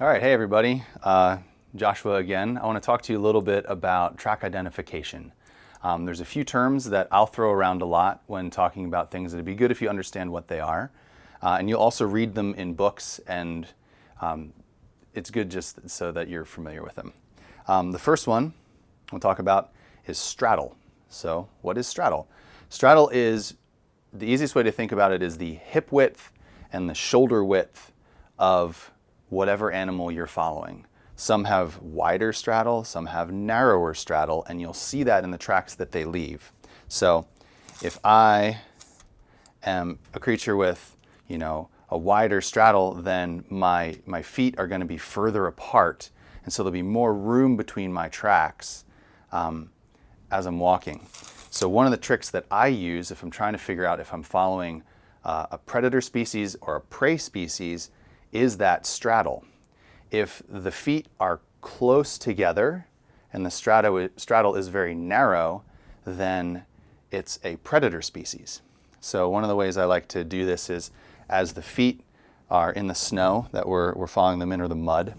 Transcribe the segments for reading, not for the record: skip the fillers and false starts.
All right, hey everybody. Joshua again. I want to talk to you a little bit about track identification. There's a few terms that I'll throw around a lot when talking about things that it'd be good if you understand what they are. And you'll also read them in books, and it's good just so that you're familiar with them. The first one we'll talk about is straddle. So what is straddle? Straddle is, the easiest way to think about it is the hip width and the shoulder width of whatever animal you're following. Some have wider straddle, some have narrower straddle, and you'll see that in the tracks that they leave. So if I am a creature with, a wider straddle, then my feet are going to be further apart, and so there'll be more room between my tracks as I'm walking. So one of the tricks that I use if I'm trying to figure out if I'm following a predator species or a prey species is that straddle. If the feet are close together and the straddle is very narrow, then it's a predator species. So one of the ways I like to do this is as the feet are in the snow that we're following them in, or the mud,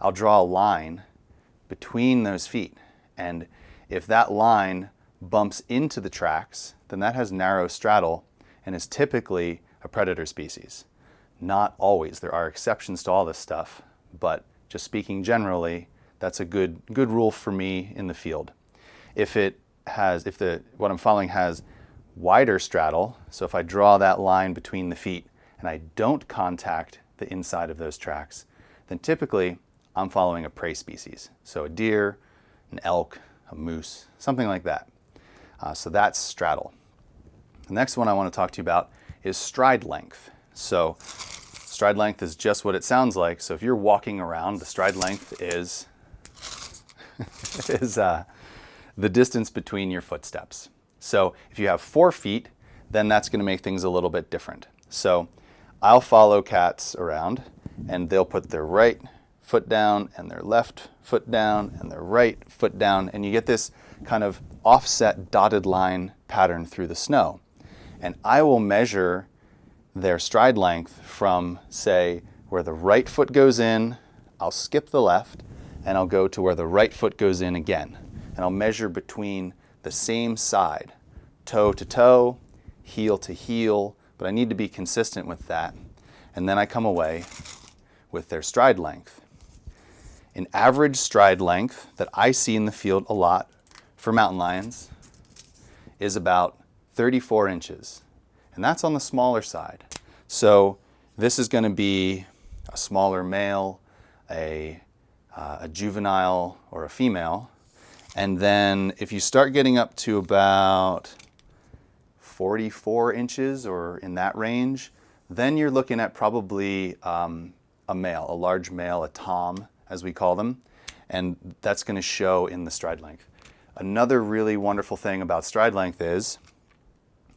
I'll draw a line between those feet. And if that line bumps into the tracks, then that has narrow straddle and is typically a predator species. Not always. There are exceptions to all this stuff, but just speaking generally, that's a good rule for me in the field. If what I'm following has wider straddle, so if I draw that line between the feet and I don't contact the inside of those tracks, then typically I'm following a prey species. So a deer, an elk, a moose, something like that. So that's straddle. The next one I want to talk to you about is stride length. So stride length is just what it sounds like. So if you're walking around, the stride length is the distance between your footsteps. So if you have 4 feet, then that's going to make things a little bit different. So I'll follow cats around, and they'll put their right foot down and their left foot down and their right foot down, and you get this kind of offset dotted line pattern through the snow. And I will measure their stride length from, say, where the right foot goes in, I'll skip the left, and I'll go to where the right foot goes in again. And I'll measure between the same side, toe to toe, heel to heel, but I need to be consistent with that. And then I come away with their stride length. An average stride length that I see in the field a lot for mountain lions is about 34 inches. And that's on the smaller side. So this is going to be a smaller male, a juvenile, or a female. And then if you start getting up to about 44 inches or in that range, then you're looking at probably a male, a large male, a tom, as we call them. And that's going to show in the stride length. Another really wonderful thing about stride length is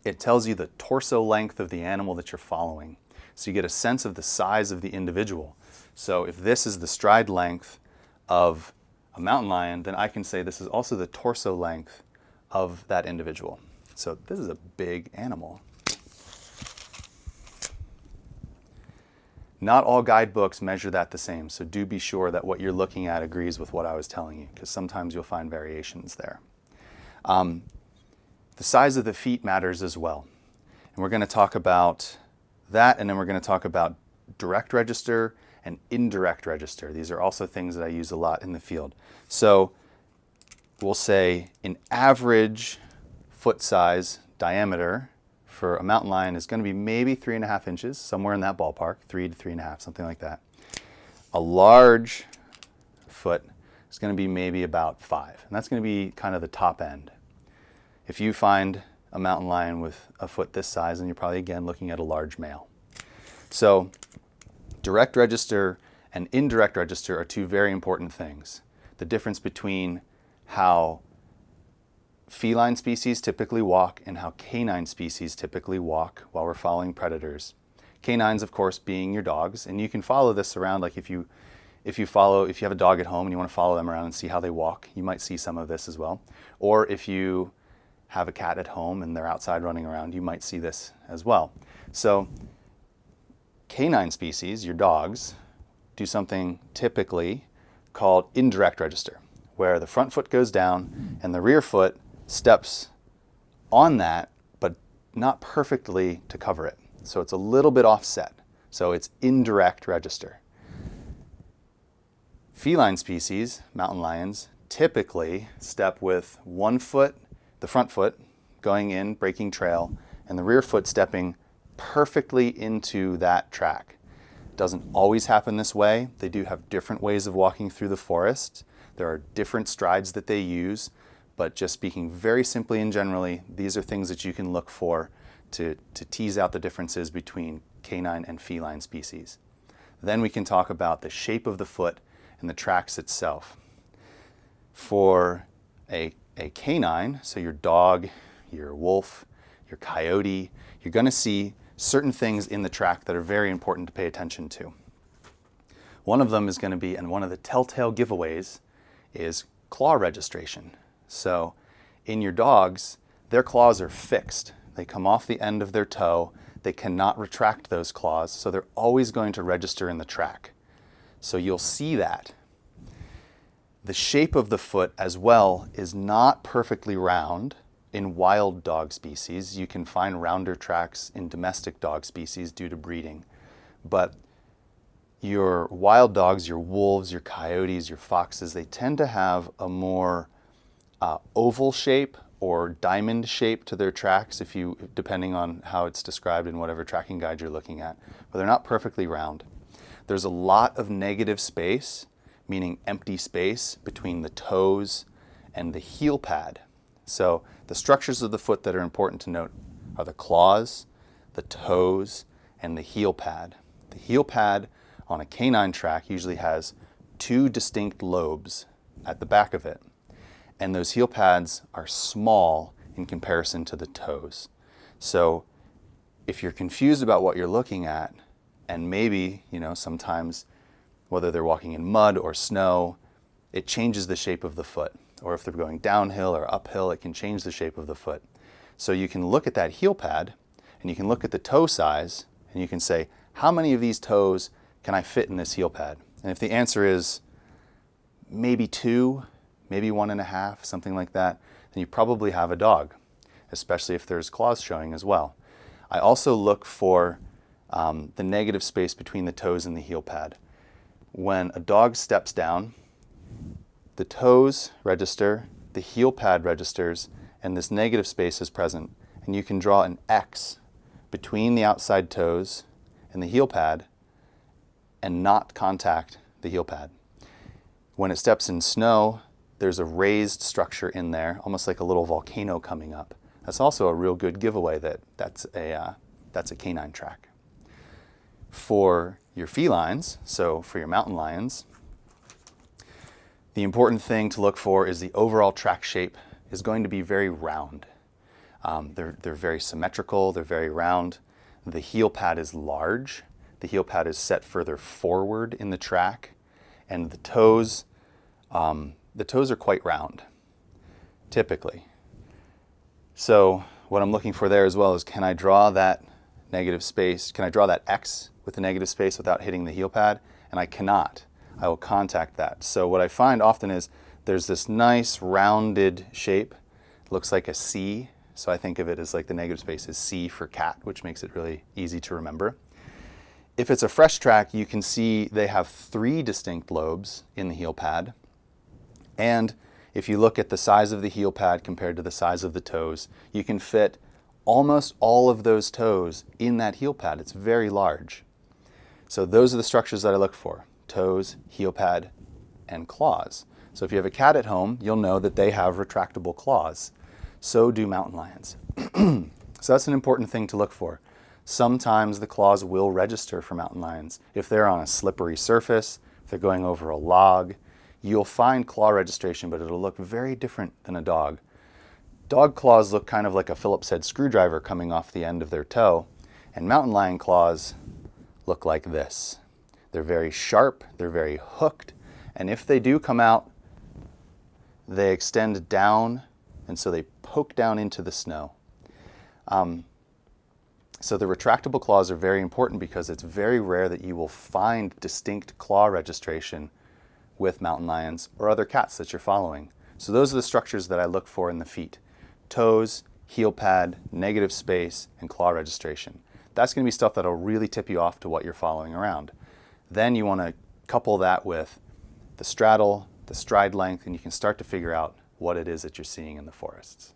it tells you the torso length of the animal that you're following. So you get a sense of the size of the individual. So if this is the stride length of a mountain lion, then I can say this is also the torso length of that individual. So this is a big animal. Not all guidebooks measure that the same, so do be sure that what you're looking at agrees with what I was telling you, because sometimes you'll find variations there. The size of the feet matters as well. And we're going to talk about that, and then we're going to talk about direct register and indirect register. These are also things that I use a lot in the field. So we'll say an average foot size diameter for a mountain lion is going to be maybe 3.5 inches, somewhere in that ballpark, 3 to 3.5, something like that. A large foot is going to be maybe about 5, and that's going to be kind of the top end. If you find a mountain lion with a foot this size, then you're probably again looking at a large male. So direct register and indirect register are 2 very important things. The difference between how feline species typically walk and how canine species typically walk while we're following predators. Canines, of course, being your dogs, and you can follow this around. Like if you have a dog at home and you want to follow them around and see how they walk, you might see some of this as well. Or if you have a cat at home and they're outside running around, you might see this as well. So canine species, your dogs, do something typically called indirect register, where the front foot goes down and the rear foot steps on that, but not perfectly to cover it. So it's a little bit offset. So it's indirect register. Feline species, mountain lions, typically step with one foot, the front foot, going in, breaking trail, and the rear foot stepping perfectly into that track. It doesn't always happen this way. They do have different ways of walking through the forest. There are different strides that they use, but just speaking very simply and generally, these are things that you can look for to tease out the differences between canine and feline species. Then we can talk about the shape of the foot and the tracks itself. For a canine, so your dog, your wolf, your coyote, you're going to see certain things in the track that are very important to pay attention to. One of them is going to be, and one of the telltale giveaways is claw registration. So in your dogs, their claws are fixed. They come off the end of their toe. They cannot retract those claws, so they're always going to register in the track. So you'll see that. The shape of the foot as well is not perfectly round in wild dog species. You can find rounder tracks in domestic dog species due to breeding. But your wild dogs, your wolves, your coyotes, your foxes, they tend to have a more oval shape or diamond shape to their tracks, depending on how it's described in whatever tracking guide you're looking at, but they're not perfectly round. There's a lot of negative space, meaning empty space, between the toes and the heel pad. So the structures of the foot that are important to note are the claws, the toes, and the heel pad. The heel pad on a canine track usually has two distinct lobes at the back of it. And those heel pads are small in comparison to the toes. So if you're confused about what you're looking at, and maybe, sometimes whether they're walking in mud or snow, it changes the shape of the foot. Or if they're going downhill or uphill, it can change the shape of the foot. So you can look at that heel pad, and you can look at the toe size, and you can say, how many of these toes can I fit in this heel pad? And if the answer is maybe 2, maybe 1.5, something like that, then you probably have a dog, especially if there's claws showing as well. I also look for the negative space between the toes and the heel pad. When a dog steps down, the toes register, the heel pad registers, and this negative space is present. And you can draw an X between the outside toes and the heel pad and not contact the heel pad. When it steps in snow, there's a raised structure in there, almost like a little volcano coming up. That's also a real good giveaway that's a canine track. For your felines, so for your mountain lions, the important thing to look for is the overall track shape is going to be very round. They're very symmetrical, they're very round. The heel pad is large. The heel pad is set further forward in the track, and the toes are quite round, typically. So what I'm looking for there as well is, can I draw that negative space? Can I draw that X with the negative space without hitting the heel pad? And I cannot. I will contact that. So what I find often is there's this nice rounded shape. It looks like a C. So I think of it as like the negative space is C for cat, which makes it really easy to remember. If it's a fresh track, you can see they have 3 distinct lobes in the heel pad. And if you look at the size of the heel pad compared to the size of the toes, you can fit almost all of those toes in that heel pad. It's very large. So those are the structures that I look for: toes, heel pad, and claws. So if you have a cat at home, you'll know that they have retractable claws. So do mountain lions. So that's an important thing to look for. Sometimes the claws will register for mountain lions. If they're on a slippery surface, if they're going over a log, you'll find claw registration, but it'll look very different than a dog. Dog claws look kind of like a Phillips head screwdriver coming off the end of their toe, and mountain lion claws look like this. They're very sharp, they're very hooked, and if they do come out, they extend down, and so they poke down into the snow. So the retractable claws are very important because it's very rare that you will find distinct claw registration with mountain lions or other cats that you're following. So those are the structures that I look for in the feet: toes, heel pad, negative space, and claw registration. That's going to be stuff that'll really tip you off to what you're following around. Then you want to couple that with the straddle, the stride length, and you can start to figure out what it is that you're seeing in the forests.